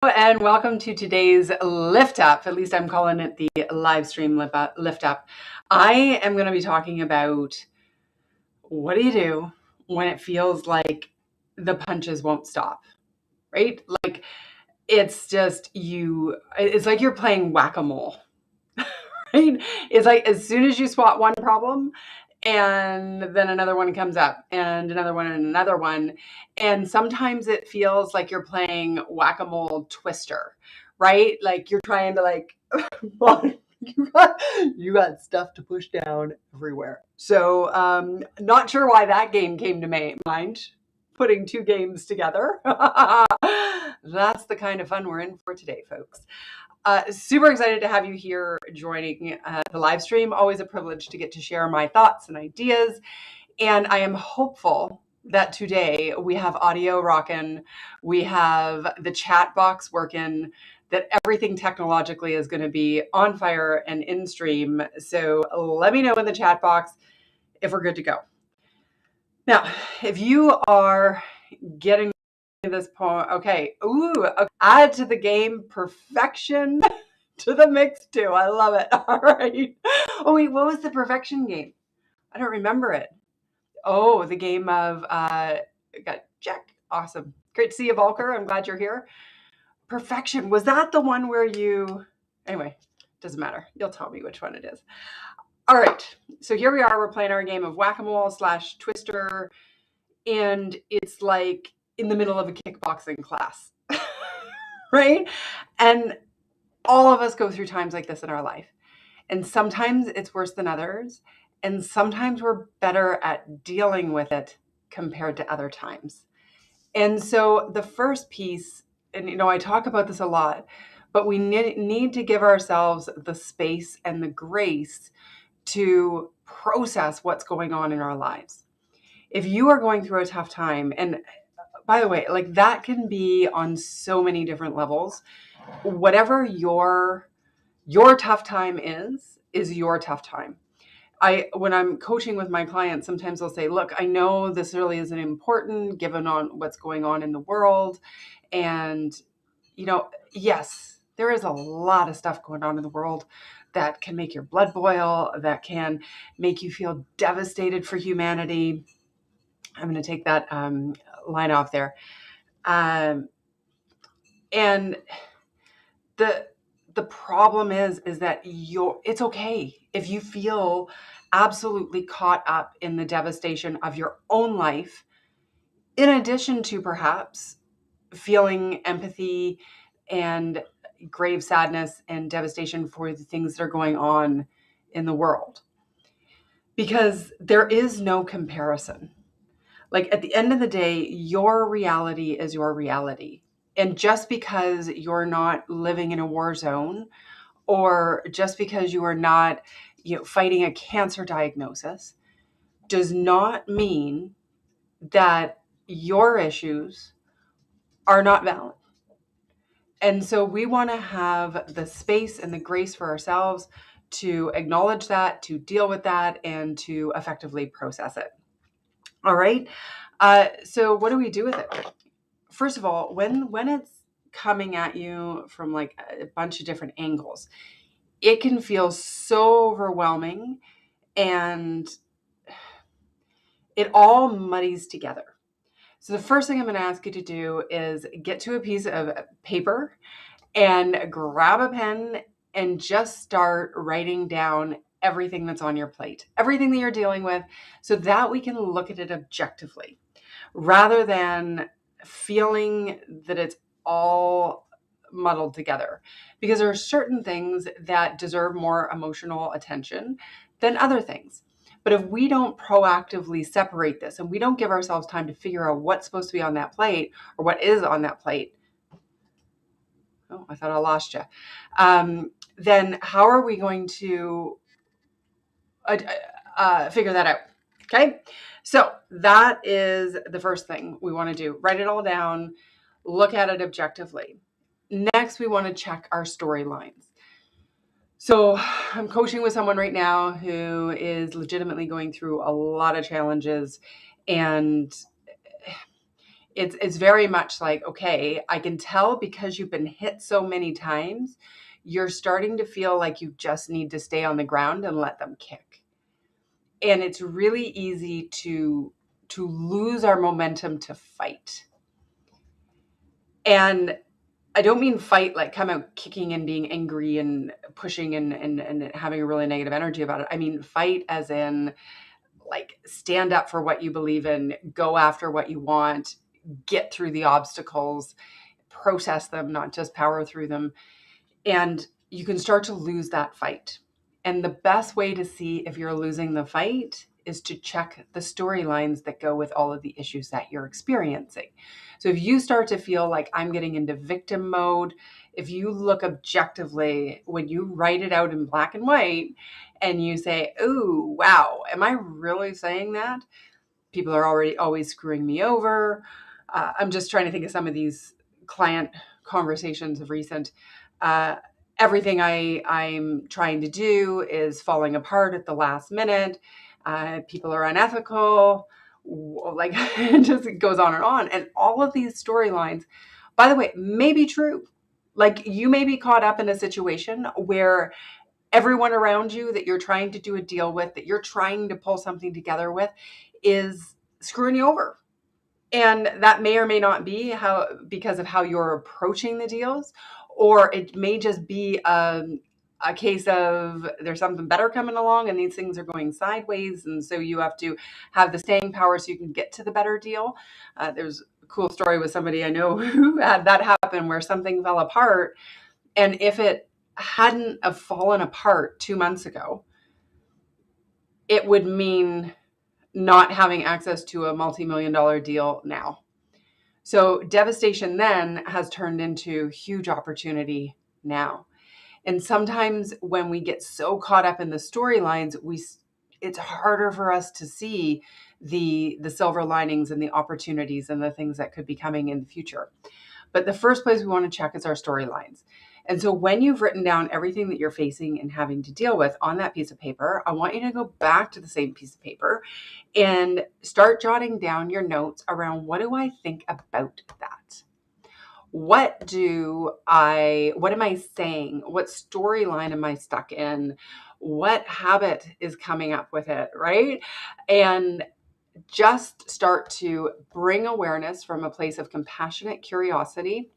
And welcome to today's Lift Up. At least I'm calling it the live stream Lift Up. I am going to be talking about what do you do when it feels like the punches won't stop, right? Like it's like you're playing whack-a-mole, right? It's like as soon as you spot one problem, and then another one comes up, and another one, and another one. And sometimes it feels like you're playing whack-a-mole twister, right? Like you're trying to you got stuff to push down everywhere. So not sure why that game came to mind, putting two games together. That's the kind of fun we're in for today, folks. Super excited to have you here joining the live stream. Always a privilege to get to share my thoughts and ideas. And I am hopeful that today we have audio rocking, we have the chat box working, that everything technologically is going to be on fire and in stream. So let me know in the chat box if we're good to go. Now, if you are getting this point, okay, add to the game perfection to the mix too. I love it. All right. Oh wait, what was the perfection game? I don't remember it. Oh, the game of got Jack. Awesome. Great to see you, Volker. I'm glad you're here. Perfection. Was that the one where you anyway, doesn't matter. You'll tell me which one it is. All right. So here we are. We're playing our game of whack-a-mole / twister. And it's like in the middle of a kickboxing class. Right? And all of us go through times like this in our life. And sometimes it's worse than others. And sometimes we're better at dealing with it compared to other times. And so the first piece, and I talk about this a lot, but we need to give ourselves the space and the grace to process what's going on in our lives. If you are going through a tough time, and by the way, like that can be on so many different levels, whatever your tough time is your tough time. When I'm coaching with my clients, sometimes they'll say, look, I know this really isn't important given on what's going on in the world. And, yes, there is a lot of stuff going on in the world that can make your blood boil, that can make you feel devastated for humanity. I'm going to take that line off there. And the problem is that it's okay if you feel absolutely caught up in the devastation of your own life, in addition to perhaps feeling empathy and grave sadness and devastation for the things that are going on in the world. Because there is no comparison. Like at the end of the day, your reality is your reality. And just because you're not living in a war zone, or just because you are not, fighting a cancer diagnosis, does not mean that your issues are not valid. And so we want to have the space and the grace for ourselves to acknowledge that, to deal with that, and to effectively process it. All right. So what do we do with it? First of all, when it's coming at you from like a bunch of different angles, it can feel so overwhelming and it all muddies together. So the first thing I'm going to ask you to do is get to a piece of paper and grab a pen and just start writing down everything that's on your plate, everything that you're dealing with, so that we can look at it objectively rather than feeling that it's all muddled together, because there are certain things that deserve more emotional attention than other things. But if we don't proactively separate this and we don't give ourselves time to figure out what's supposed to be on that plate or what is on that plate, oh, I thought I lost you. Then how are we going to figure that out? Okay. So that is the first thing we want to do. Write it all down, look at it objectively. Next, we want to check our storylines. So I'm coaching with someone right now who is legitimately going through a lot of challenges, and It's very much like, okay, I can tell because you've been hit so many times, you're starting to feel like you just need to stay on the ground and let them kick. And it's really easy to lose our momentum to fight. And I don't mean fight like come out kicking and being angry and pushing and having a really negative energy about it. I mean fight as in like stand up for what you believe in, go after what you want, get through the obstacles, process them, not just power through them. And you can start to lose that fight. And the best way to see if you're losing the fight is to check the storylines that go with all of the issues that you're experiencing. So if you start to feel like I'm getting into victim mode, if you look objectively, when you write it out in black and white and you say, "Ooh, wow, am I really saying that? People are already always screwing me over." I'm just trying to think of some of these client conversations of recent. Uh, Everything I'm trying to do is falling apart at the last minute. People are unethical. Like it just goes on and on. And all of these storylines, by the way, may be true. Like you may be caught up in a situation where everyone around you that you're trying to do a deal with, that you're trying to pull something together with, is screwing you over. And that may or may not be how because of how you're approaching the deals, or it may just be a case of there's something better coming along and these things are going sideways, and so you have to have the staying power so you can get to the better deal. There's a cool story with somebody I know who had that happen where something fell apart, and if it hadn't have fallen apart 2 months ago, it would mean not having access to a multi-million-dollar deal now. So devastation then has turned into huge opportunity now. And sometimes when we get so caught up in the storylines, it's harder for us to see the silver linings and the opportunities and the things that could be coming in the future. But the first place we want to check is our storylines. And so when you've written down everything that you're facing and having to deal with on that piece of paper, I want you to go back to the same piece of paper and start jotting down your notes around what do I think about that? What am I saying? What storyline am I stuck in? What habit is coming up with it, right? And just start to bring awareness from a place of compassionate curiosity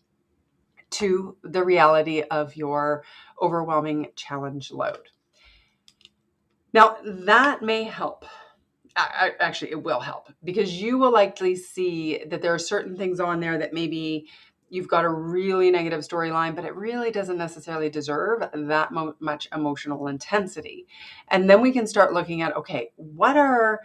to the reality of your overwhelming challenge load. Now, that may help. Actually, it will help because you will likely see that there are certain things on there that maybe you've got a really negative storyline, but it really doesn't necessarily deserve that much emotional intensity. And then we can start looking at, okay, what are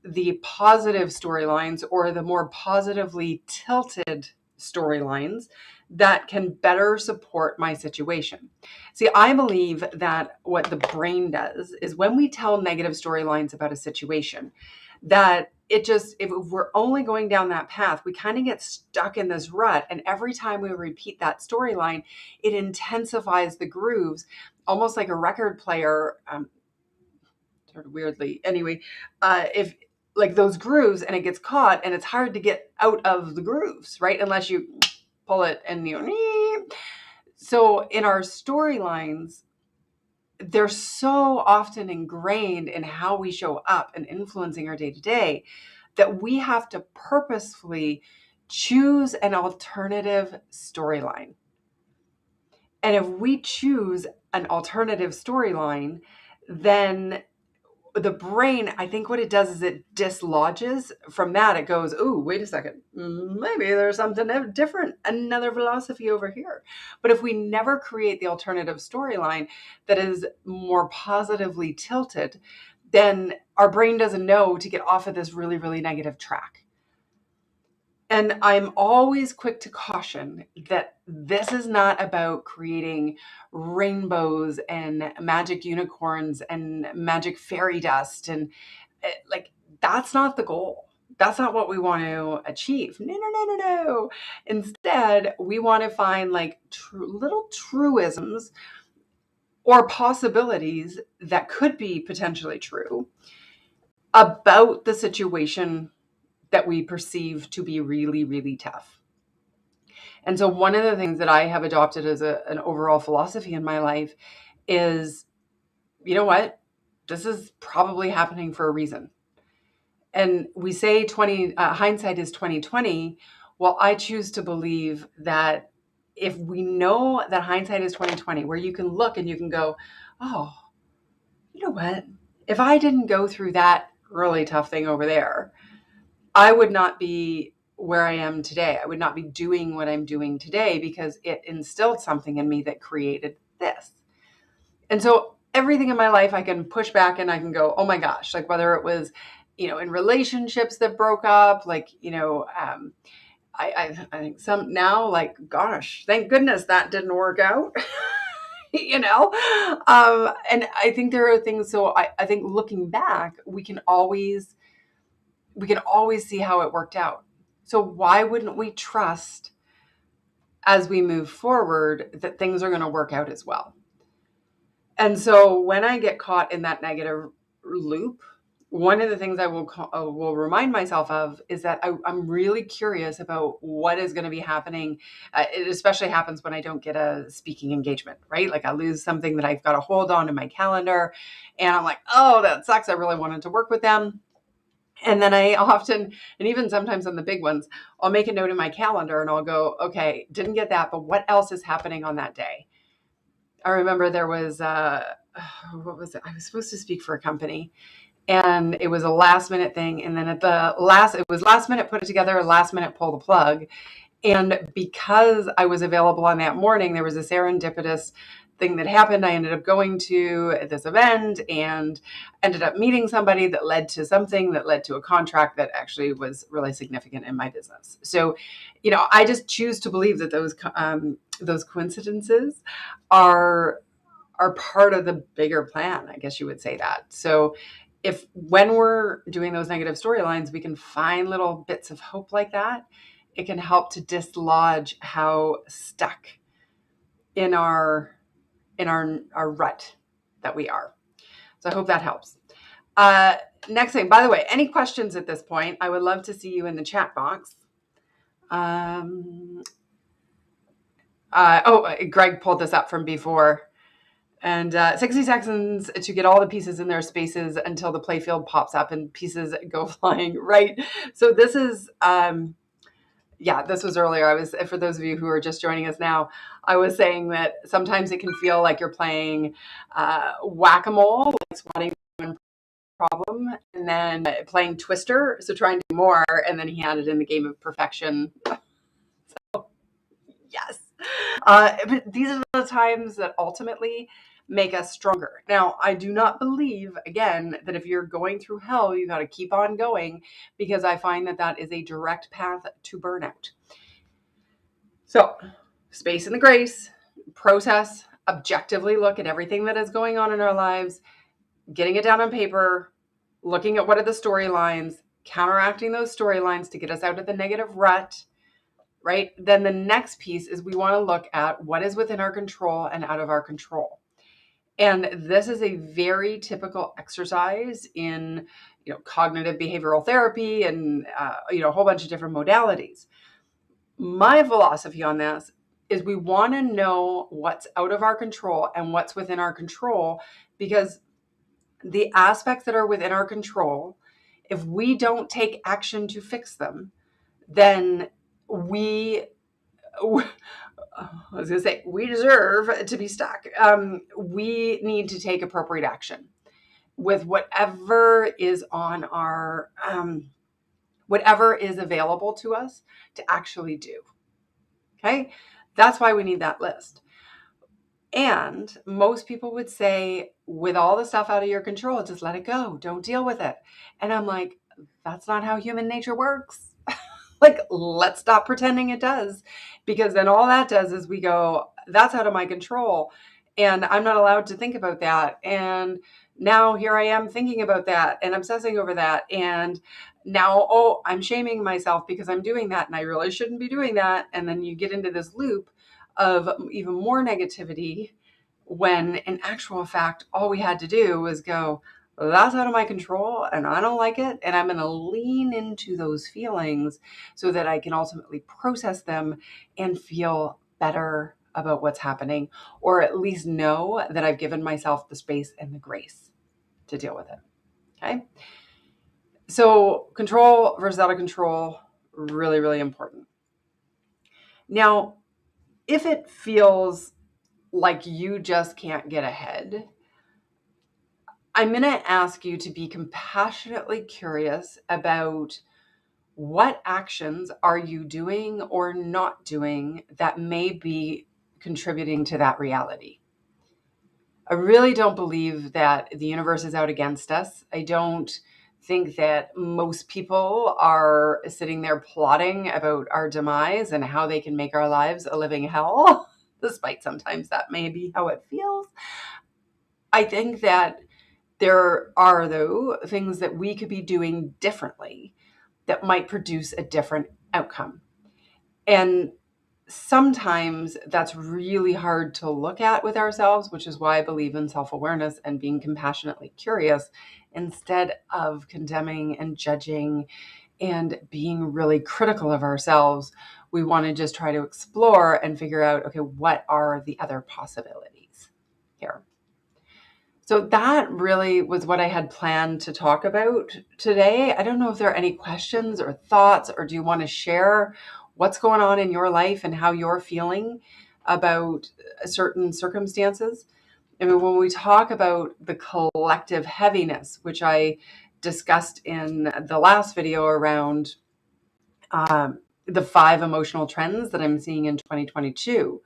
the positive storylines or the more positively tilted storylines that can better support my situation. See, I believe that what the brain does is when we tell negative storylines about a situation, that if we're only going down that path, we kind of get stuck in this rut. And every time we repeat that storyline, it intensifies the grooves, almost like a record player, sort of weirdly. Anyway, if like those grooves and it gets caught and it's hard to get out of the grooves, right? Unless you pull it and so in our storylines, they're so often ingrained in how we show up and influencing our day to day that we have to purposefully choose an alternative storyline. And if we choose an alternative storyline, then the brain, I think what it does is it dislodges from that. It goes, "Ooh, wait a second. Maybe there's something different, another philosophy over here." But if we never create the alternative storyline that is more positively tilted, then our brain doesn't know to get off of this really, really negative track. And I'm always quick to caution that this is not about creating rainbows and magic unicorns and magic fairy dust. And like, that's not the goal. That's not what we want to achieve. No, no, no, no, no. Instead, we want to find like little truisms or possibilities that could be potentially true about the situation that we perceive to be really, really tough. And so one of the things that I have adopted as an overall philosophy in my life is, you know what? This is probably happening for a reason. And we say hindsight is 2020. Well, I choose to believe that if we know that hindsight is 2020, where you can look and you can go, oh, you know what? If I didn't go through that really tough thing over there, I would not be where I am today. I would not be doing what I'm doing today because it instilled something in me that created this. And so everything in my life, I can push back and I can go, oh my gosh, like whether it was, in relationships that broke up, like, I think some now, like, gosh, thank goodness that didn't work out. And I think there are things. So I think looking back, we can always see how it worked out. So why wouldn't we trust as we move forward that things are going to work out as well? And so when I get caught in that negative loop, one of the things I will remind myself of is that I'm really curious about what is going to be happening. It especially happens when I don't get a speaking engagement, right? Like I lose something that I've got to hold on in my calendar, and I'm like, oh, that sucks. I really wanted to work with them. And then I often, and even sometimes on the big ones, I'll make a note in my calendar and I'll go, okay, didn't get that, but what else is happening on that day? I remember there was, what was it? I was supposed to speak for a company, and it was a last minute thing. And then it was last minute put it together, last minute pull the plug. And because I was available on that morning, there was a serendipitous thing that happened. I ended up going to this event and ended up meeting somebody that led to something that led to a contract that actually was really significant in my business. So, I just choose to believe that those coincidences are part of the bigger plan. I guess you would say that. So if when we're doing those negative storylines, we can find little bits of hope like that, it can help to dislodge how stuck in our rut that we are. So I hope that helps. Next thing, by the way, any questions at this point, I would love to see you in the chat box. Greg pulled this up from before. And 60 seconds to get all the pieces in their spaces until the playfield pops up and pieces go flying, right? So this is, this was earlier. For those of you who are just joining us now, I was saying that sometimes it can feel like you're playing whack-a-mole, like swatting one problem, and then playing Twister, so trying to do more, and then he had it in the game of perfection. So, yes. But these are the times that ultimately make us stronger. Now, I do not believe, again, that if you're going through hell, you got to keep on going, because I find that is a direct path to burnout. So, space in the grace, process, objectively look at everything that is going on in our lives, getting it down on paper, looking at what are the storylines, counteracting those storylines to get us out of the negative rut, right? Then the next piece is we want to look at what is within our control and out of our control. And this is a very typical exercise in, cognitive behavioral therapy and, a whole bunch of different modalities. My philosophy on this is we want to know what's out of our control and what's within our control, because the aspects that are within our control, if we don't take action to fix them, then we deserve to be stuck. We need to take appropriate action with whatever is on our, whatever is available to us to actually do. Okay. That's why we need that list. And most people would say, with all the stuff out of your control, just let it go. Don't deal with it. And I'm like, that's not how human nature works. Like, let's stop pretending it does, because then all that does is we go, that's out of my control, and I'm not allowed to think about that. And now here I am thinking about that and obsessing over that. And now, I'm shaming myself because I'm doing that, and I really shouldn't be doing that. And then you get into this loop of even more negativity, when in actual fact, all we had to do was go, That's out of my control and I don't like it. And I'm going to lean into those feelings so that I can ultimately process them and feel better about what's happening, or at least know that I've given myself the space and the grace to deal with it. Okay. So control versus out of control, really, really important. Now, if it feels like you just can't get ahead, I'm going to ask you to be compassionately curious about what actions are you doing or not doing that may be contributing to that reality. I really don't believe that the universe is out against us. I don't think that most people are sitting there plotting about our demise and how they can make our lives a living hell, despite sometimes that may be how it feels. I think that there are, though, things that we could be doing differently that might produce a different outcome. And sometimes that's really hard to look at with ourselves, which is why I believe in self-awareness and being compassionately curious instead of condemning and judging and being really critical of ourselves. We want to just try to explore and figure out, okay, what are the other possibilities here? So that really was what I had planned to talk about today. I don't know if there are any questions or thoughts, or do you want to share what's going on in your life and how you're feeling about certain circumstances? I mean, when we talk about the collective heaviness, which I discussed in the last video around the 5 emotional trends that I'm seeing in 2022,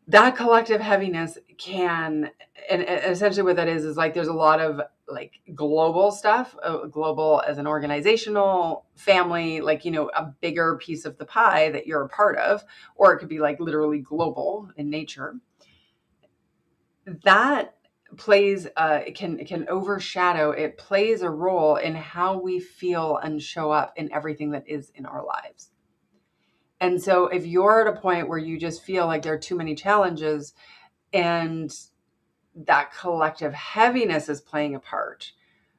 that collective heaviness can, and essentially what that is like there's a lot of like global stuff, global as an organizational family, like, you know, a bigger piece of the pie that you're a part of, or it could be like literally global in nature. That plays it can overshadow, it plays a role in how we feel and show up in everything that is in our lives. And so if you're at a point where you just feel like there are too many challenges and that collective heaviness is playing a part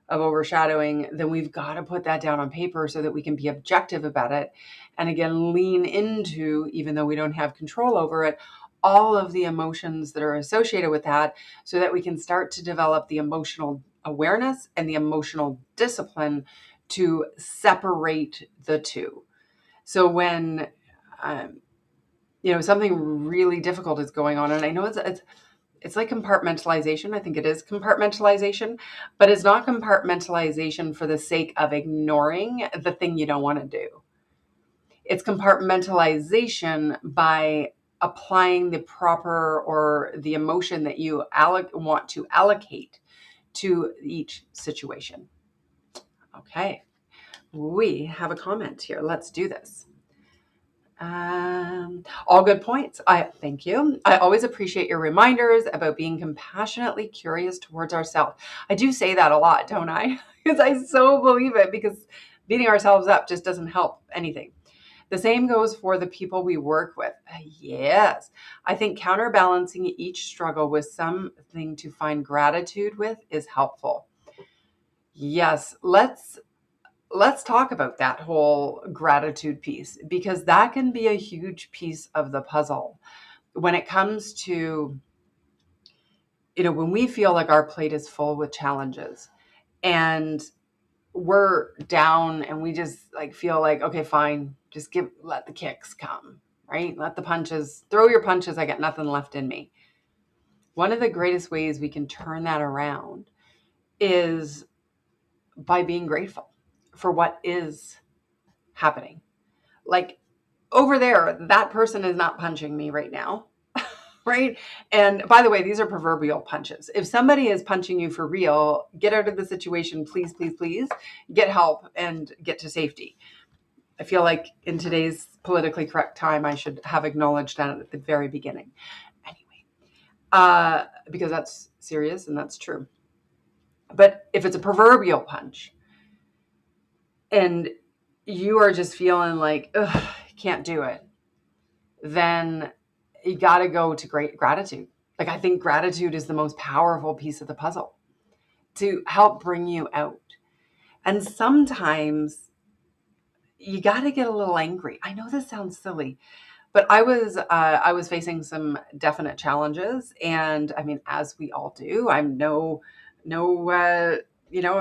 of overshadowing, then we've got to put that down on paper so that we can be objective about it. And again, lean into, even though we don't have control over it, all of the emotions that are associated with that, so that we can start to develop the emotional awareness and the emotional discipline to separate the two. So when something really difficult is going on, and I know it's like compartmentalization. I think it is compartmentalization, but it's not compartmentalization for the sake of ignoring the thing you don't want to do. It's compartmentalization by applying the proper or the emotion that you want to allocate to each situation. Okay, we have a comment here. Let's do this. All good points. Thank you. I always appreciate your reminders about being compassionately curious towards ourselves. I do say that a lot, don't I? Because I so believe it, because beating ourselves up just doesn't help anything. The same goes for the people we work with. Yes. I think counterbalancing each struggle with something to find gratitude with is helpful. Yes. Let's talk about that whole gratitude piece, because that can be a huge piece of the puzzle when it comes to, when we feel like our plate is full with challenges and we're down and we just like feel like, okay, fine, just let the kicks come, right? Throw your punches. I got nothing left in me. One of the greatest ways we can turn that around is by being grateful for what is happening. Like, over there, that person is not punching me right now, right? And by the way, these are proverbial punches. If somebody is punching you for real, get out of the situation, please, please, please. Get help and get to safety. I feel like in today's politically correct time, I should have acknowledged that at the very beginning. Anyway, because that's serious and that's true. But if it's a proverbial punch and you are just feeling like, ugh, can't do it, then you got to go to great gratitude. Like, I think gratitude is the most powerful piece of the puzzle, to help bring you out. And sometimes you got to get a little angry. I know this sounds silly, but I was facing some definite challenges, and I mean, as we all do. I'm I'm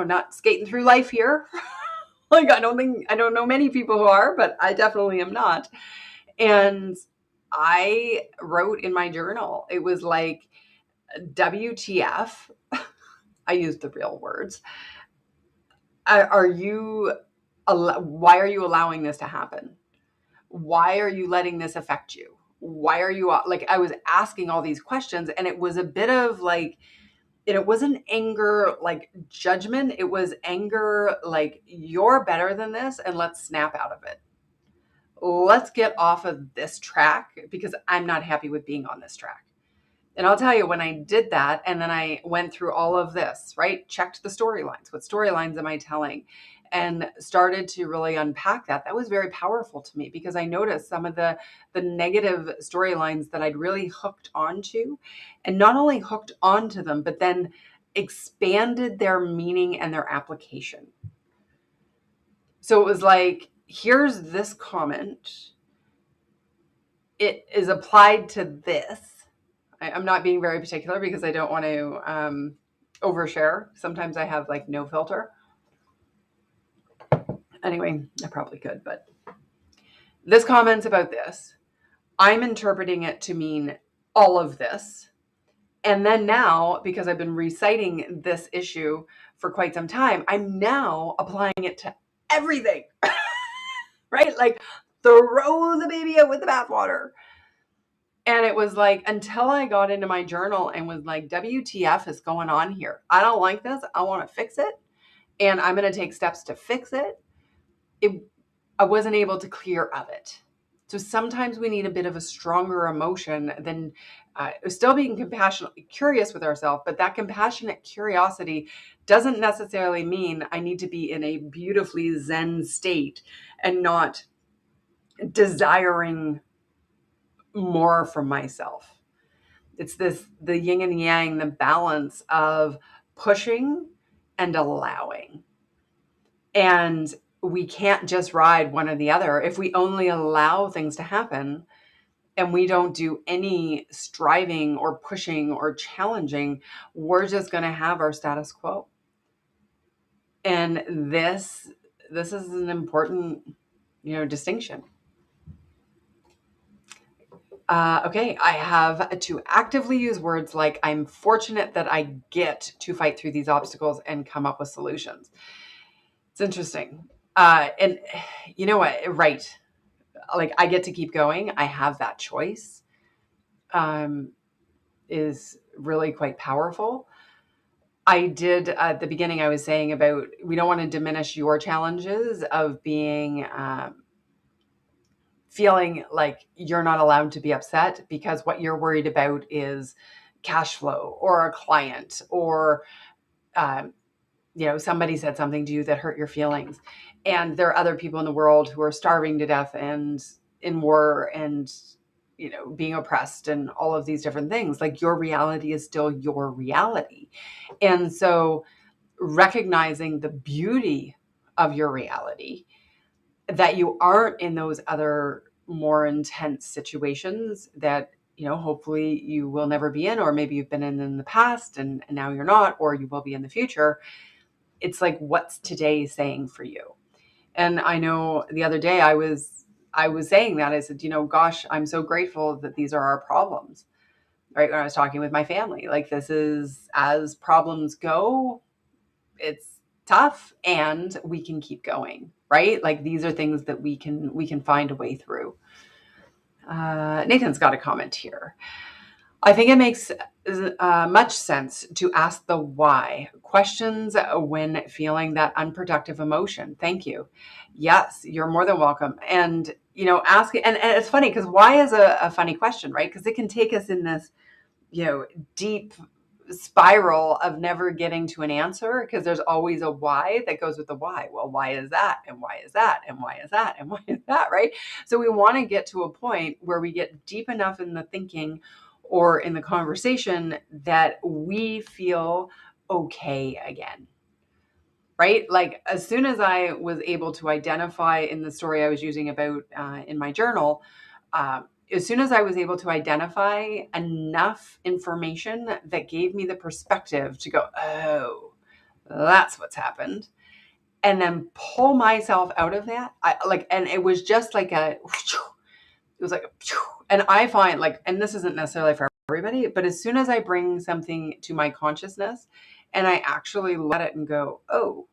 not skating through life here. Like, I don't know many people who are, but I definitely am not. And I wrote in my journal, it was like, WTF. I used the real words. Are you, why are you allowing this to happen? Why are you letting this affect you? Why are you, like, I was asking all these questions, and it was a bit of like, it wasn't anger, like judgment. It was anger, like, you're better than this, and let's snap out of it. Let's get off of this track because I'm not happy with being on this track. And I'll tell you, when I did that, and then I went through all of this, right? Checked the storylines. What storylines am I telling? And started to really unpack that. That was very powerful to me because I noticed some of the negative storylines that I'd really hooked onto, and not only hooked onto them, but then expanded their meaning and their application. So it was like, here's this comment. It is applied to this. I'm not being very particular because I don't want to overshare. Sometimes I have like no filter. Anyway, I probably could, but this comment's about this. I'm interpreting it to mean all of this. And then now, because I've been reciting this issue for quite some time, I'm now applying it to everything, right? Like, throw the baby out with the bathwater. And it was like, until I got into my journal and was like, WTF is going on here? I don't like this. I want to fix it. And I'm going to take steps to fix it. I wasn't able to clear of it. So sometimes we need a bit of a stronger emotion than still being compassionate, curious with ourselves. But that compassionate curiosity doesn't necessarily mean I need to be in a beautifully Zen state and not desiring more from myself. It's the yin and yang, the balance of pushing and allowing. And we can't just ride one or the other. If we only allow things to happen and we don't do any striving or pushing or challenging, we're just going to have our status quo. And this is an important, distinction. Okay, I have to actively use words like, I'm fortunate that I get to fight through these obstacles and come up with solutions. It's interesting. And you know what? Right. Like, I get to keep going. I have that choice. Is really quite powerful. I did at the beginning, I was saying about, we don't want to diminish your challenges of being, feeling like you're not allowed to be upset because what you're worried about is cash flow or a client or, somebody said something to you that hurt your feelings. And there are other people in the world who are starving to death and in war and, being oppressed and all of these different things. Like, your reality is still your reality. And so recognizing the beauty of your reality, that you aren't in those other more intense situations that, hopefully you will never be in, or maybe you've been in the past and now you're not, or you will be in the future. It's like, what's today saying for you? And I know the other day I was saying that, I said, gosh, I'm so grateful that these are our problems, right? When I was talking with my family, like, this is, as problems go, it's tough and we can keep going, right? Like, these are things that we can find a way through. Nathan's got a comment here. I think it makes much sense to ask the why questions when feeling that unproductive emotion. Thank you. Yes, you're more than welcome. And, ask, and it's funny because why is a funny question, right? Because it can take us in this, deep spiral of never getting to an answer, because there's always a why that goes with the why. Well, why is that? And why is that? And why is that? And why is that? Right? So we want to get to a point where we get deep enough in the thinking or in the conversation that we feel okay again. Right? Like as soon as I was able to identify in the story I was using about in my journal, as soon as I was able to identify enough information that gave me the perspective to go, oh, that's what's happened, and then pull myself out of that, and it was just like it was like, and I find like, and this isn't necessarily for everybody, but as soon as I bring something to my consciousness and I actually let it and go, oh,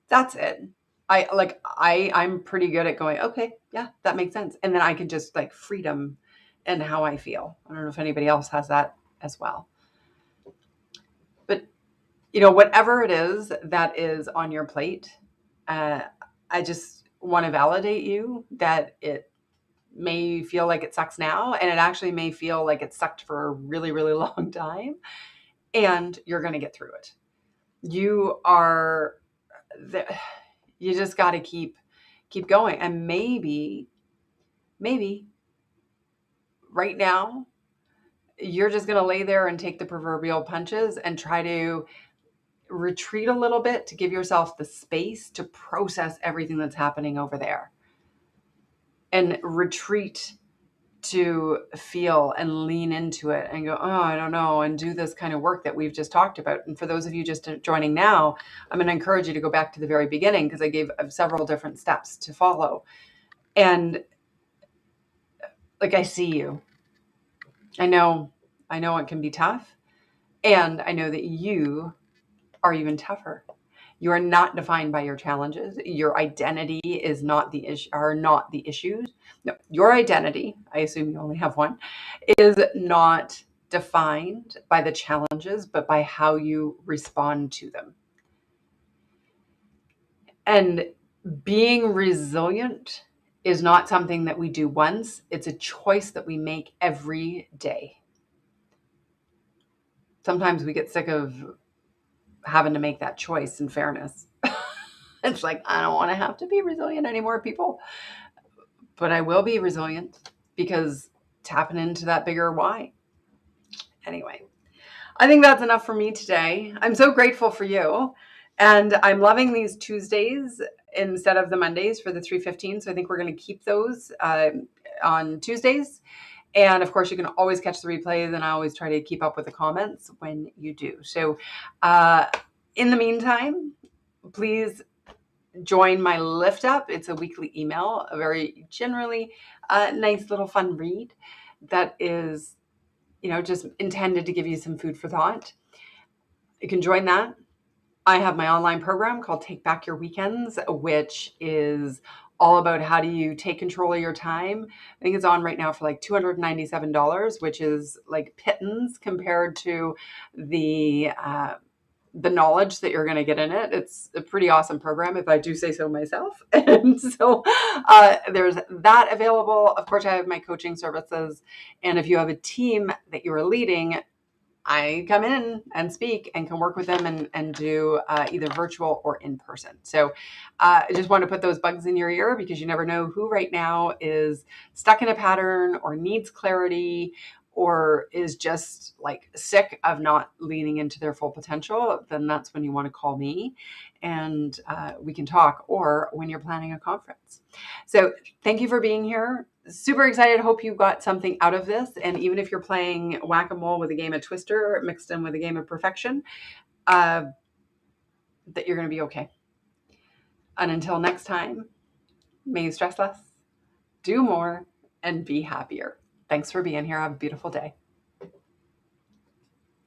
that's it. I'm pretty good at going, okay, yeah, that makes sense. And then I can just like freedom and how I feel. I don't know if anybody else has that as well. But whatever it is that is on your plate, I just want to validate you that it may feel like it sucks now, and it actually may feel like it sucked for a really, really long time, and you're going to get through it. You are you just got to keep going. And maybe right now you're just going to lay there and take the proverbial punches and try to retreat a little bit to give yourself the space to process everything that's happening over there, and retreat to feel and lean into it and go, oh, I don't know, and do this kind of work that we've just talked about. And for those of you just joining now, I'm going to encourage you to go back to the very beginning, because I gave several different steps to follow. And like, I see you. I know it can be tough. And I know that you are even tougher. You are not defined by your challenges. Your identity is not the issue, are not the issues. No, your identity, I assume you only have one, is not defined by the challenges, but by how you respond to them. And being resilient is not something that we do once. It's a choice that we make every day. Sometimes we get sick of having to make that choice, in fairness. It's like, I don't want to have to be resilient anymore, people. But I will be resilient, because tapping into that bigger why. Anyway, I think that's enough for me today. I'm so grateful for you. And I'm loving these Tuesdays instead of the Mondays for the 3:15. So I think we're going to keep those on Tuesdays. And of course, you can always catch the replays, and I always try to keep up with the comments when you do. So in the meantime, please join my Lift Up. It's a weekly email, a very generally nice little fun read that is, just intended to give you some food for thought. You can join that. I have my online program called Take Back Your Weekends, which is all about how do you take control of your time. I think it's on right now for like $297, which is like pittance compared to the knowledge that you're going to get in it. It's a pretty awesome program, if I do say so myself. And so there's that available. Of course, I have my coaching services. And if you have a team that you are leading, I come in and speak and can work with them and do either virtual or in person. So I just want to put those bugs in your ear, because you never know who right now is stuck in a pattern or needs clarity, or is just like sick of not leaning into their full potential. Then that's when you want to call me, and we can talk, or when you're planning a conference. So thank you for being here. Super excited. Hope you got something out of this. And even if you're playing whack-a-mole with a game of Twister mixed in with a game of perfection, that you're going to be okay. And until next time, may you stress less, do more, and be happier. Thanks for being here. Have a beautiful day.